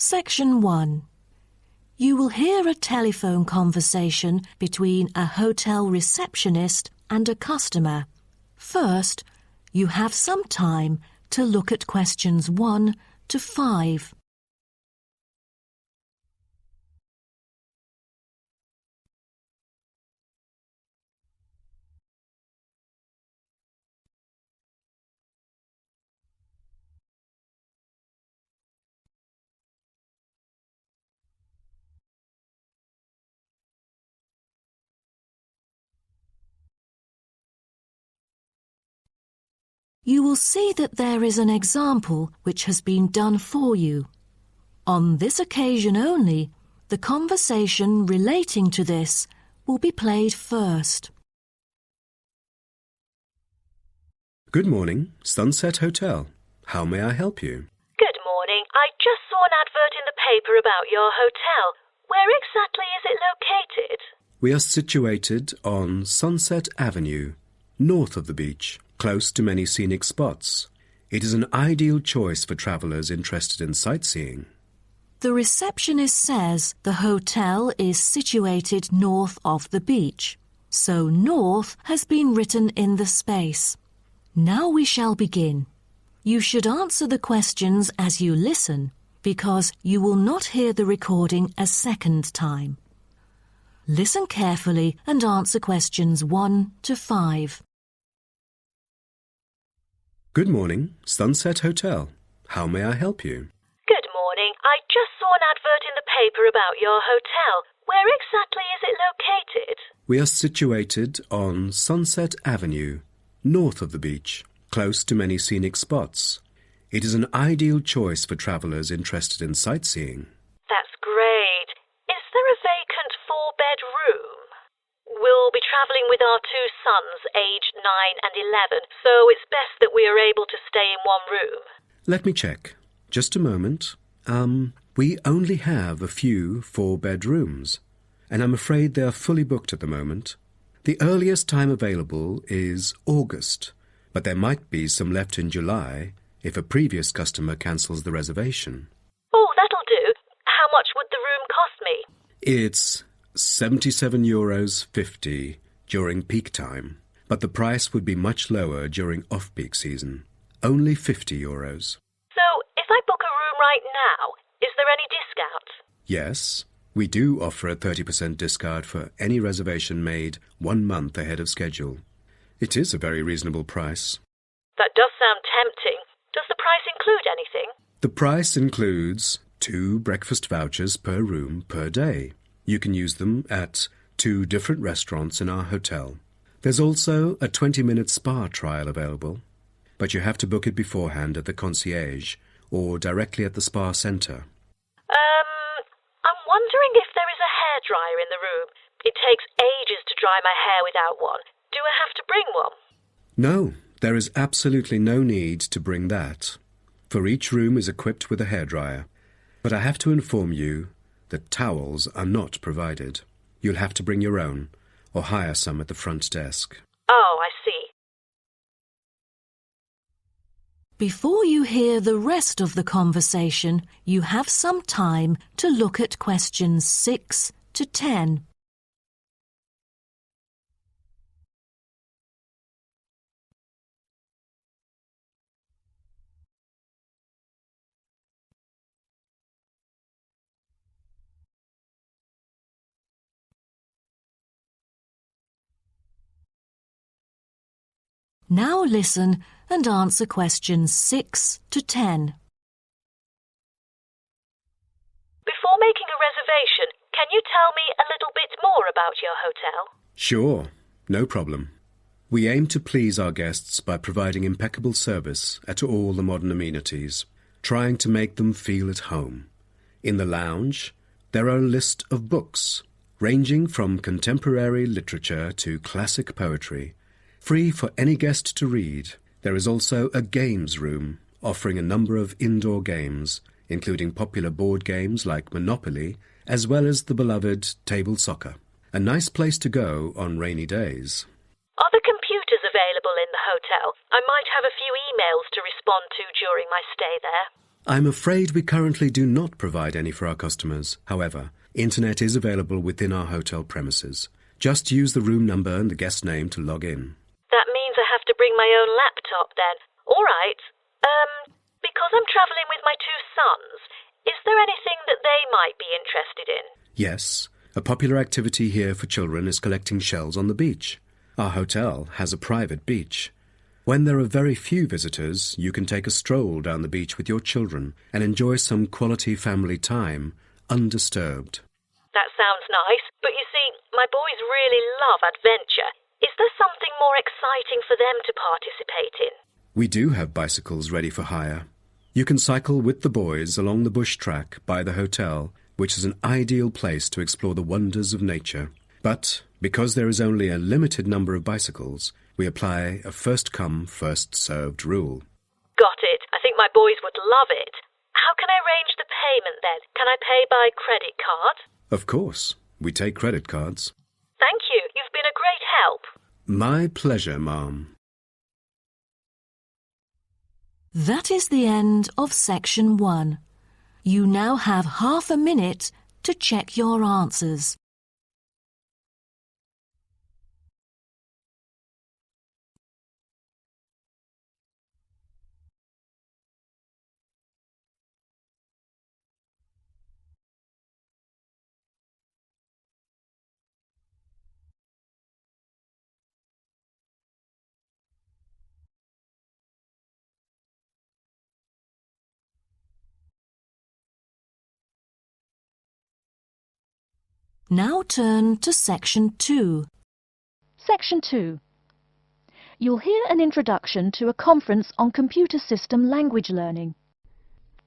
Section 1. You will hear a telephone conversation between a hotel receptionist and a customer. First, you have some time to look at questions 1 to 5. You will see that there is an example which has been done for you. On this occasion only, the conversation relating to this will be played first. Good morning, Sunset Hotel. How may I help you? Good morning. I just saw an advert in the paper about your hotel. Where exactly is it located? We are situated on Sunset Avenue, north of the beach, close to many scenic spots. It is an ideal choice for travellers interested in sightseeing. The receptionist says the hotel is situated north of the beach, so north has been written in the space. Now we shall begin. You should answer the questions as you listen, because you will not hear the recording a second time. Listen carefully and answer questions 1 to 5. Good morning, Sunset Hotel. How may I help you? Good morning. I just saw an advert in the paper about your hotel. Where exactly is it located? We are situated on Sunset Avenue, north of the beach, close to many scenic spots. It is an ideal choice for travellers interested in sightseeing. That's great. Is there a vacant 4-bed room? We'll be travelling with our 2 sons, aged 9 and 11, so it's best that we are able to stay in one room. Let me check. Just a moment. We only have a few 4-bed rooms, and I'm afraid they are fully booked at the moment. The earliest time available is August, but there might be some left in July if a previous customer cancels the reservation. Oh, that'll do. How much would the room cost me? It's €77.50 during peak time, but the price would be much lower during off-peak season. Only €50. So, if I book a room right now, is there any discount? Yes, we do offer a 30% discount for any reservation made 1 month ahead of schedule. It is a very reasonable price. That does sound tempting. Does the price include anything? The price includes 2 breakfast vouchers per room per day. You can use them at 2 different restaurants in our hotel. There's also a 20-minute spa trial available, but you have to book it beforehand at the concierge or directly at the spa centre. I'm wondering if there is a hairdryer in the room. It takes ages to dry my hair without one. Do I have to bring one? No, there is absolutely no need to bring that, for each room is equipped with a hairdryer. But I have to inform you that towels are not provided. You'll have to bring your own, or hire some at the front desk. Oh, I see. Before you hear the rest of the conversation, you have some time to look at questions 6 to 10. Now listen and answer questions 6 to 10. Before making a reservation, can you tell me a little bit more about your hotel? Sure, no problem. We aim to please our guests by providing impeccable service at all the modern amenities, trying to make them feel at home. In the lounge, there are a list of books, ranging from contemporary literature to classic poetry, free for any guest to read. There is also a games room, offering a number of indoor games, including popular board games like Monopoly, as well as the beloved table soccer. A nice place to go on rainy days. Are the computers available in the hotel? I might have a few emails to respond to during my stay there. I'm afraid we currently do not provide any for our customers. However, internet is available within our hotel premises. Just use the room number and the guest name to log in. That means I have to bring my own laptop then. All right. Because I'm travelling with my two sons, is there anything that they might be interested in? Yes, a popular activity here for children is collecting shells on the beach. Our hotel has a private beach. When there are very few visitors, you can take a stroll down the beach with your children and enjoy some quality family time, undisturbed. That sounds nice, but you see, my boys really love adventure. Is there something more exciting for them to participate in? We do have bicycles ready for hire. You can cycle with the boys along the bush track by the hotel, which is an ideal place to explore the wonders of nature. But because there is only a limited number of bicycles, we apply a first-come, first-served rule. Got it. I think my boys would love it. How can I arrange the payment then? Can I pay by credit card? Of course. We take credit cards. Thank you. You've been a great help. My pleasure, ma'am. That is the end of section 1. You now have half a minute to check your answers. Now turn to section 2. Section 2. You'll hear an introduction to a conference on computer system language learning.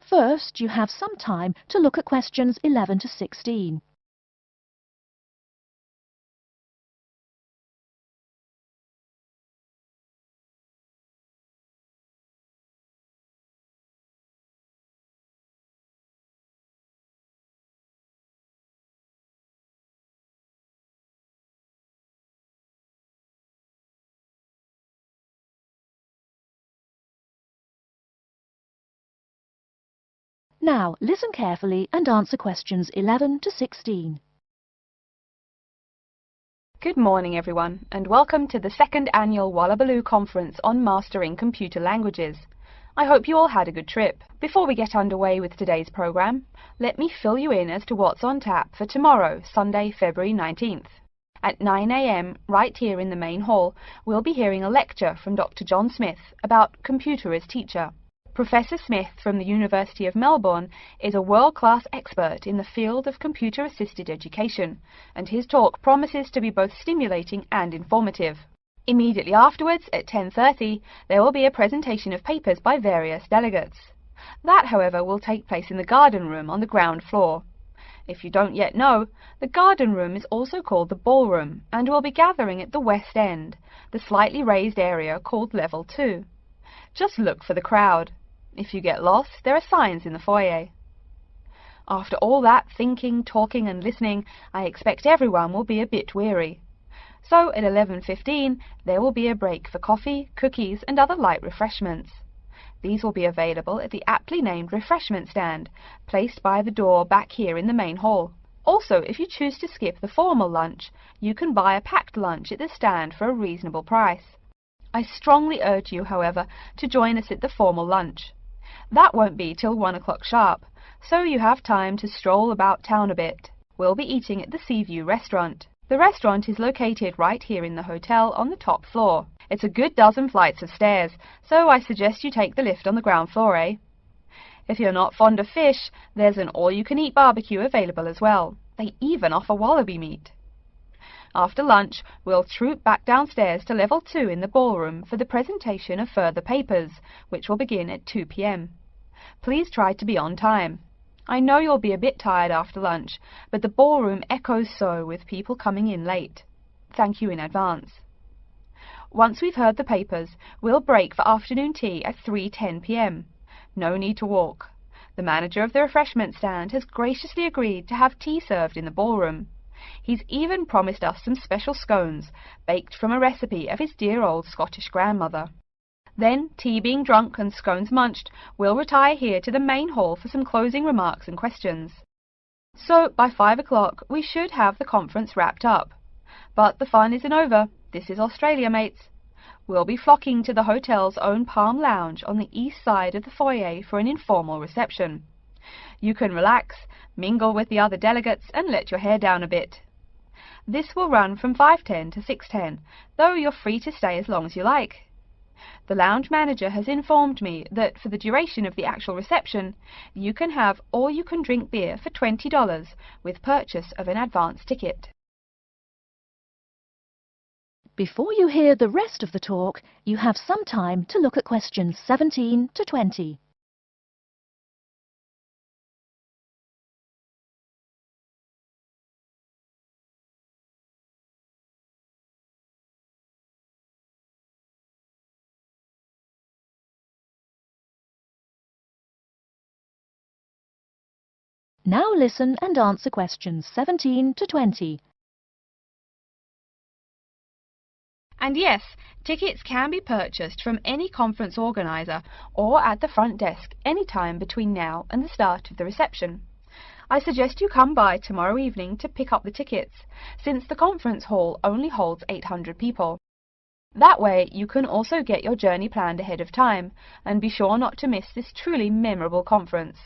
First, you have some time to look at questions 11 to 16. Now, listen carefully and answer questions 11 to 16. Good morning, everyone, and welcome to the second annual Wallabaloo Conference on Mastering Computer Languages. I hope you all had a good trip. Before we get underway with today's program, let me fill you in as to what's on tap for tomorrow, Sunday, February 19th. At 9 a.m, right here in the main hall, we'll be hearing a lecture from Dr. John Smith about Computer as Teacher. Professor Smith from the University of Melbourne is a world-class expert in the field of computer-assisted education, and his talk promises to be both stimulating and informative. Immediately afterwards, at 10:30, there will be a presentation of papers by various delegates. That, however, will take place in the garden room on the ground floor. If you don't yet know, the garden room is also called the ballroom, and will be gathering at the west end, the slightly raised area called Level 2. Just look for the crowd. If you get lost, there are signs in the foyer. After all that thinking, talking and listening, I expect everyone will be a bit weary. So at 11:15, there will be a break for coffee, cookies and other light refreshments. These will be available at the aptly named refreshment stand, placed by the door back here in the main hall. Also, if you choose to skip the formal lunch, you can buy a packed lunch at the stand for a reasonable price. I strongly urge you, however, to join us at the formal lunch. That won't be till 1 o'clock sharp, so you have time to stroll about town a bit. We'll be eating at the Seaview restaurant. The restaurant is located right here in the hotel on the top floor. It's a good dozen flights of stairs, so I suggest you take the lift on the ground floor, eh? If you're not fond of fish, there's an all-you-can-eat barbecue available as well. They even offer wallaby meat. After lunch, we'll troop back downstairs to Level 2 in the ballroom for the presentation of further papers, which will begin at 2 p.m. Please try to be on time. I know you'll be a bit tired after lunch, but the ballroom echoes so with people coming in late. Thank you in advance. Once we've heard the papers, we'll break for afternoon tea at 3:10 p.m. No need to walk. The manager of the refreshment stand has graciously agreed to have tea served in the ballroom. He's even promised us some special scones, baked from a recipe of his dear old Scottish grandmother. Then, tea being drunk and scones munched, we'll retire here to the main hall for some closing remarks and questions. So, by 5 o'clock, we should have the conference wrapped up. But the fun isn't over. This is Australia, mates. We'll be flocking to the hotel's own Palm Lounge on the east side of the foyer for an informal reception. You can relax, mingle with the other delegates, and let your hair down a bit. This will run from 5:10 to 6:10, though you're free to stay as long as you like. The lounge manager has informed me that for the duration of the actual reception, you can have all-you-can-drink beer for $20 with purchase of an advance ticket. Before you hear the rest of the talk, you have some time to look at questions 17 to 20. Now listen and answer questions 17 to 20. And yes, tickets can be purchased from any conference organiser or at the front desk any time between now and the start of the reception. I suggest you come by tomorrow evening to pick up the tickets, since the conference hall only holds 800 people. That way you can also get your journey planned ahead of time and be sure not to miss this truly memorable conference.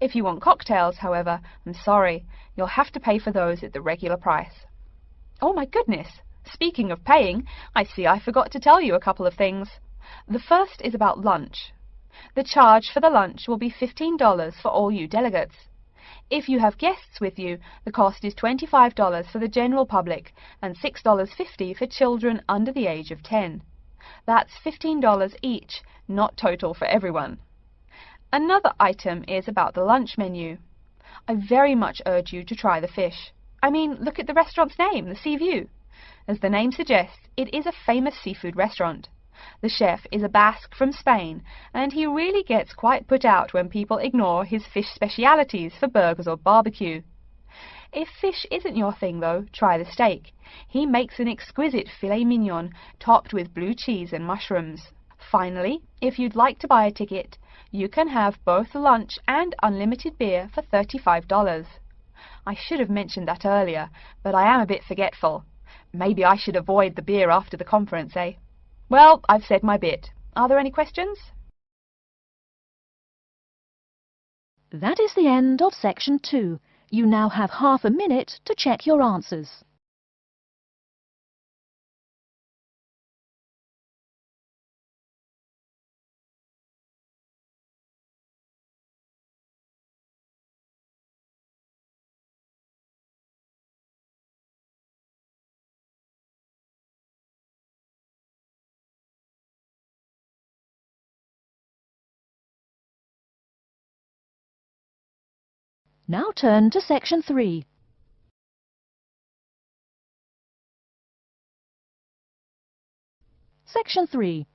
If you want cocktails, however, I'm sorry, you'll have to pay for those at the regular price. Oh my goodness! Speaking of paying, I see I forgot to tell you a couple of things. The first is about lunch. The charge for the lunch will be $15 for all you delegates. If you have guests with you, the cost is $25 for the general public and $6.50 for children under the age of 10. That's $15 each, not total for everyone. Another item is about the lunch menu. I very much urge you to try the fish. I mean, look at the restaurant's name, the Sea View. As the name suggests, it is a famous seafood restaurant. The chef is a Basque from Spain, and he really gets quite put out when people ignore his fish specialities for burgers or barbecue. If fish isn't your thing, though, try the steak. He makes an exquisite filet mignon topped with blue cheese and mushrooms. Finally, if you'd like to buy a ticket, you can have both lunch and unlimited beer for $35. I should have mentioned that earlier, but I am a bit forgetful. Maybe I should avoid the beer after the conference, eh? Well, I've said my bit. Are there any questions? That is the end of section 2. You now have half a minute to check your answers. Now turn to section 3. Section 3.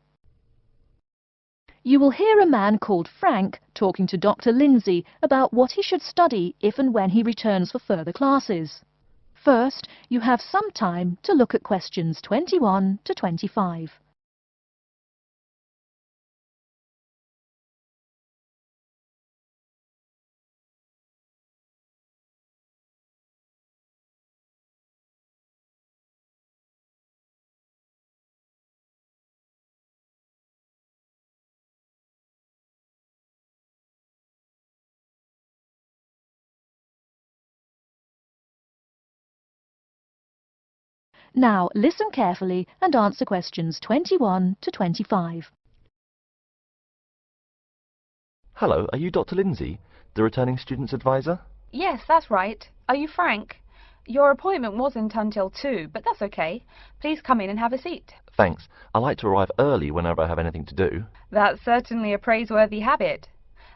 You will hear a man called Frank talking to Dr. Lindsay about what he should study if and when he returns for further classes. First, you have some time to look at questions 21 to 25. Now listen carefully and answer questions 21 to 25. Hello, are you Dr. Lindsay, the returning student's advisor? Yes, that's right. Are you Frank? Your appointment wasn't until 2, but that's okay. Please come in and have a seat. Thanks. I like to arrive early whenever I have anything to do. That's certainly a praiseworthy habit.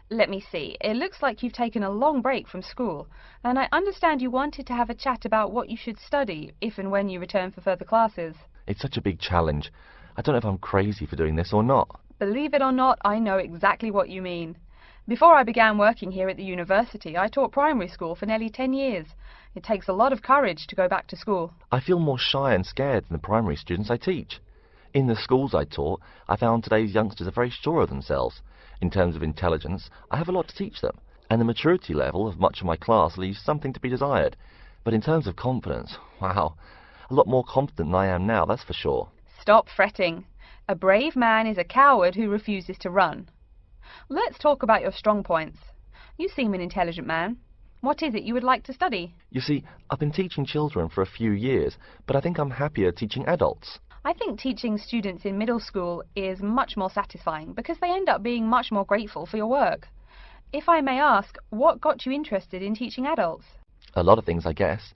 Let me see. It looks like you've taken a long break from school, and I understand you wanted to have a chat about what you should study if and when you return for further classes. It's such a big challenge. I don't know if I'm crazy for doing this or not. Believe it or not, I know exactly what you mean. Before I began working here at the university, I taught primary school for nearly 10 years. It takes a lot of courage to go back to school. I feel more shy and scared than the primary students I teach. In the schools I taught, I found today's youngsters are very sure of themselves. In terms of intelligence, I have a lot to teach them, and the maturity level of much of my class leaves something to be desired. But in terms of confidence, wow, a lot more confident than I am now, that's for sure. Stop fretting. A brave man is a coward who refuses to run. Let's talk about your strong points. You seem an intelligent man. What is it you would like to study? You see, I've been teaching children for a few years, but I think I'm happier teaching adults. I think teaching students in middle school is much more satisfying because they end up being much more grateful for your work. If I may ask, what got you interested in teaching adults? A lot of things, I guess.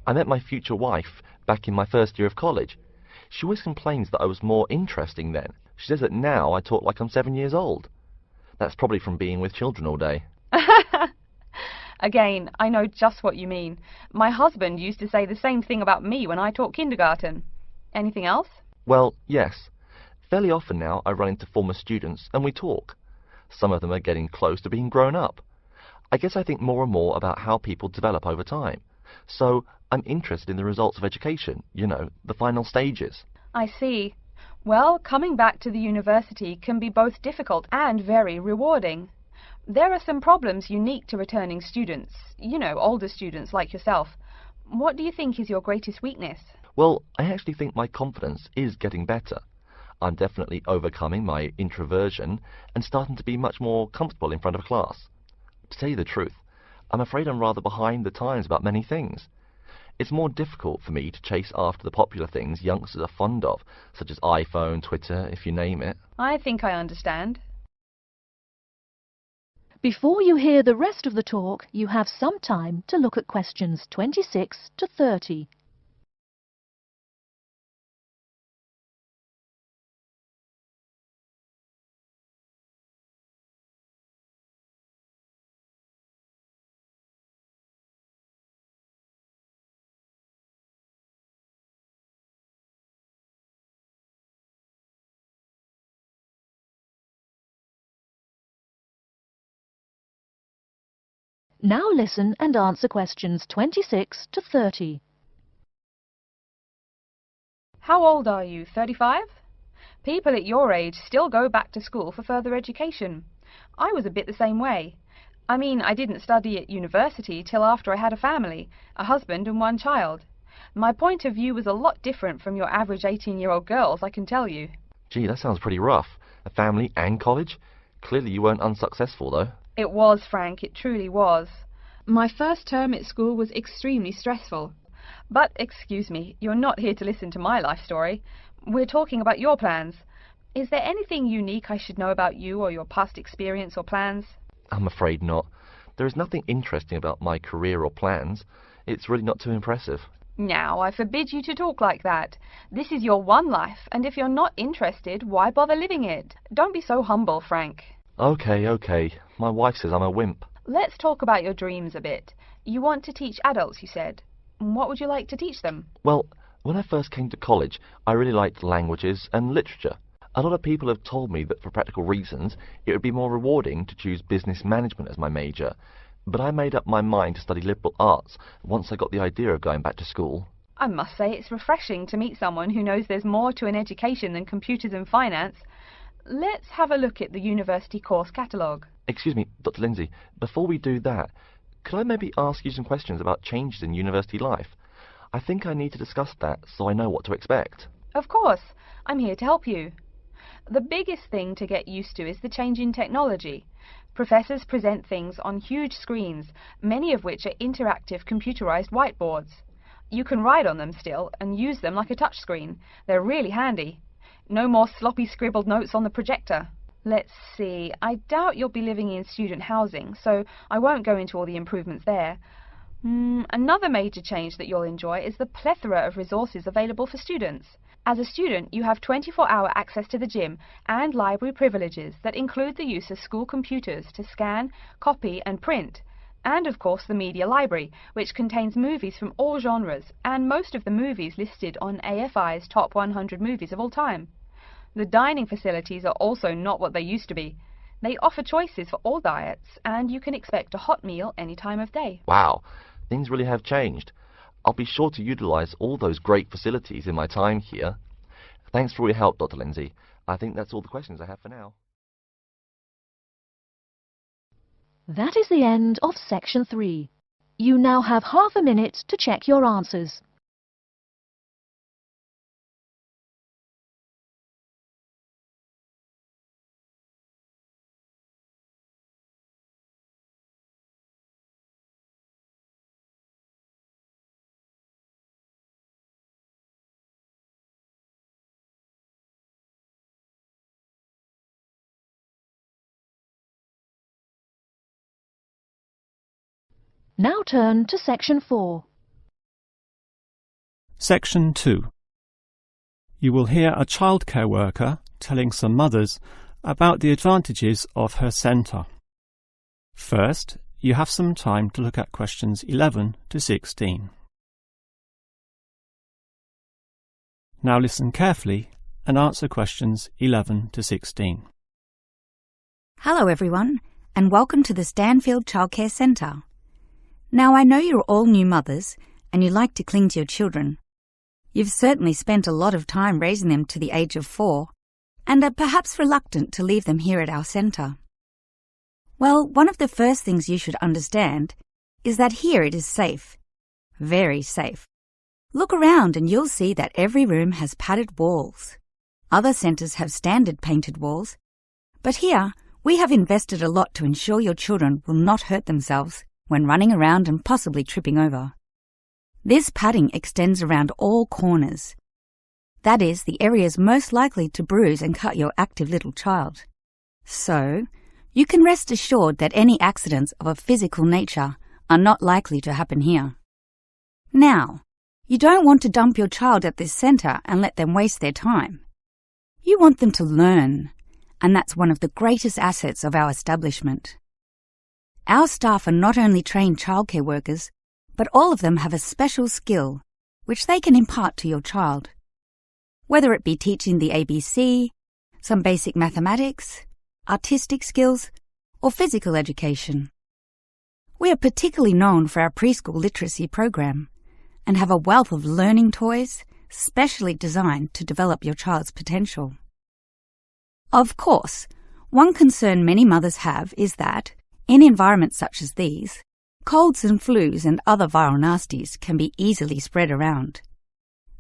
I met my future wife back in my first year of college. She always complains that I was more interesting then. She says that now I talk like I'm 7 years old. That's probably from being with children all day. Again, I know just what you mean. My husband used to say the same thing about me when I taught kindergarten. Anything else? Well, yes. Fairly often now I run into former students and we talk. Some of them are getting close to being grown up. I guess I think more and more about how people develop over time. So I'm interested in the results of education, you know, the final stages. I see. Well, coming back to the university can be both difficult and very rewarding. There are some problems unique to returning students, you know, older students like yourself. What do you think is your greatest weakness? Well, I actually think my confidence is getting better. I'm definitely overcoming my introversion and starting to be much more comfortable in front of a class. To tell you the truth, I'm afraid I'm rather behind the times about many things. It's more difficult for me to chase after the popular things youngsters are fond of, such as iPhone, Twitter, if you name it. I think I understand. Before you hear the rest of the talk, you have some time to look at questions 26 to 30. Now listen and answer questions 26 to 30. How old are you? 35? People at your age still go back to school for further education. I was a bit the same way. I mean, I didn't study at university till after I had a family, a husband and one child. My point of view was a lot different from your average 18-year-old girls, I can tell you. Gee, that sounds pretty rough. A family and college? Clearly you weren't unsuccessful, though. It was, Frank, it truly was. My first term at school was extremely stressful. But, excuse me, you're not here to listen to my life story. We're talking about your plans. Is there anything unique I should know about you or your past experience or plans? I'm afraid not. There is nothing interesting about my career or plans. It's really not too impressive. Now, I forbid you to talk like that. This is your one life, and if you're not interested, why bother living it? Don't be so humble, Frank. Okay. My wife says I'm a wimp. Let's talk about your dreams a bit. You want to teach adults, you said. What would you like to teach them? Well, when I first came to college, I really liked languages and literature. A lot of people have told me that for practical reasons, it would be more rewarding to choose business management as my major. But I made up my mind to study liberal arts once I got the idea of going back to school. I must say it's refreshing to meet someone who knows there's more to an education than computers and finance. Let's have a look at the university course catalogue. Excuse me, Dr. Lindsay, before we do that, could I maybe ask you some questions about changes in university life? I think I need to discuss that so I know what to expect. Of course, I'm here to help you. The biggest thing to get used to is the change in technology. Professors present things on huge screens, many of which are interactive computerized whiteboards. You can write on them still and use them like a touchscreen. They're really handy. No more sloppy scribbled notes on the projector. Let's see, I doubt you'll be living in student housing, so I won't go into all the improvements there. Another major change that you'll enjoy is the plethora of resources available for students. As a student, you have 24-hour access to the gym and library privileges that include the use of school computers to scan, copy and print. And of course the media library, which contains movies from all genres and most of the movies listed on AFI's top 100 movies of all time. The dining facilities are also not what they used to be. They offer choices for all diets, and you can expect a hot meal any time of day. Wow, things really have changed. I'll be sure to utilize all those great facilities in my time here. Thanks for all your help, Dr. Lindsay. I think that's all the questions I have for now. That is the end of section 3. You now have half a minute to check your answers. Now turn to section 4. Section 2. You will hear a childcare worker telling some mothers about the advantages of her centre. First, you have some time to look at questions 11 to 16. Now listen carefully and answer questions 11 to 16. Hello everyone, and welcome to the Stanfield Childcare Centre. Now I know you're all new mothers and you like to cling to your children. You've certainly spent a lot of time raising them to the age of 4 and are perhaps reluctant to leave them here at our centre. Well, one of the first things you should understand is that here it is safe. Very safe. Look around and you'll see that every room has padded walls. Other centres have standard painted walls, but here we have invested a lot to ensure your children will not hurt themselves when running around and possibly tripping over. This padding extends around all corners. That is, the areas most likely to bruise and cut your active little child. So, you can rest assured that any accidents of a physical nature are not likely to happen here. Now, you don't want to dump your child at this centre and let them waste their time. You want them to learn, and that's one of the greatest assets of our establishment. Our staff are not only trained childcare workers, but all of them have a special skill which they can impart to your child. Whether it be teaching the ABC, some basic mathematics, artistic skills, or physical education. We are particularly known for our preschool literacy program and have a wealth of learning toys specially designed to develop your child's potential. Of course, one concern many mothers have is that, in environments such as these, colds and flus and other viral nasties can be easily spread around.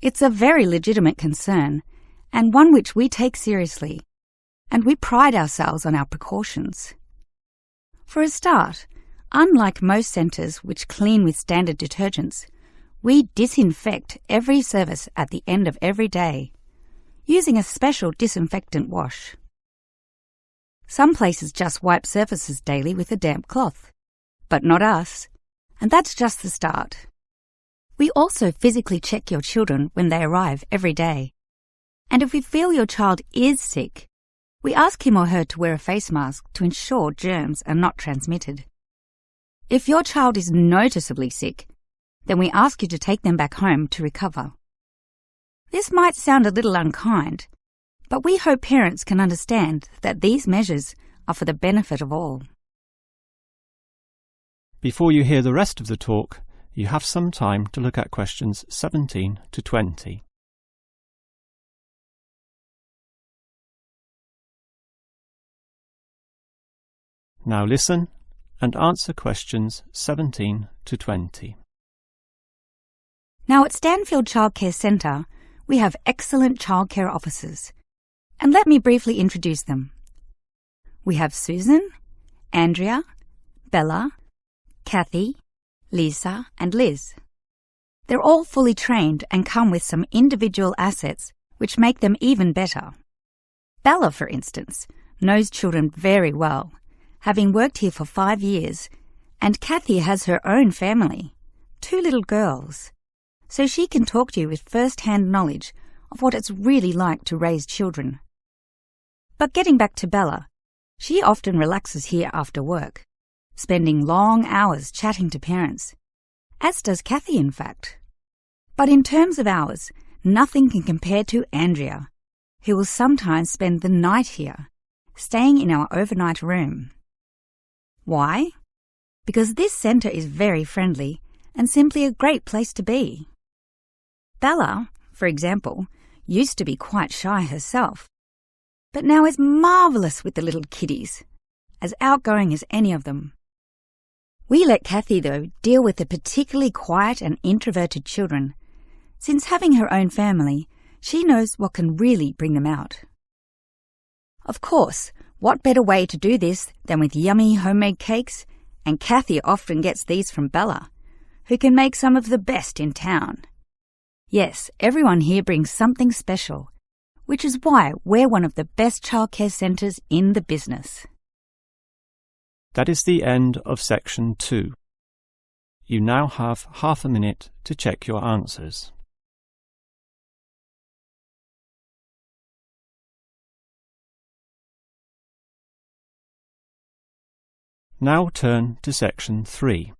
It's a very legitimate concern, and one which we take seriously, and we pride ourselves on our precautions. For a start, unlike most centres which clean with standard detergents, we disinfect every service at the end of every day, using a special disinfectant wash. Some places just wipe surfaces daily with a damp cloth, but not us, and that's just the start. We also physically check your children when they arrive every day, and if we feel your child is sick, we ask him or her to wear a face mask to ensure germs are not transmitted. If your child is noticeably sick, then we ask you to take them back home to recover. This might sound a little unkind, but we hope parents can understand that these measures are for the benefit of all. Before you hear the rest of the talk, you have some time to look at questions 17 to 20. Now listen and answer questions 17 to 20. Now at Stanfield Childcare Centre, we have excellent childcare officers, and let me briefly introduce them. We have Susan, Andrea, Bella, Kathy, Lisa and Liz. They're all fully trained and come with some individual assets which make them even better. Bella, for instance, knows children very well, having worked here for 5 years, and Kathy has her own family, 2 little girls, so she can talk to you with first-hand knowledge of what it's really like to raise children. But getting back to Bella, she often relaxes here after work, spending long hours chatting to parents, as does Kathy in fact. But in terms of hours, nothing can compare to Andrea, who will sometimes spend the night here, staying in our overnight room. Why? Because this centre is very friendly and simply a great place to be. Bella, for example, used to be quite shy herself, but now is marvellous with the little kiddies, as outgoing as any of them. We let Kathy, though, deal with the particularly quiet and introverted children. Since having her own family, she knows what can really bring them out. Of course, what better way to do this than with yummy homemade cakes? And Kathy often gets these from Bella, who can make some of the best in town. Yes, everyone here brings something special, which is why we're one of the best childcare centres in the business. That is the end of section 2. You now have half a minute to check your answers. Now turn to section 3.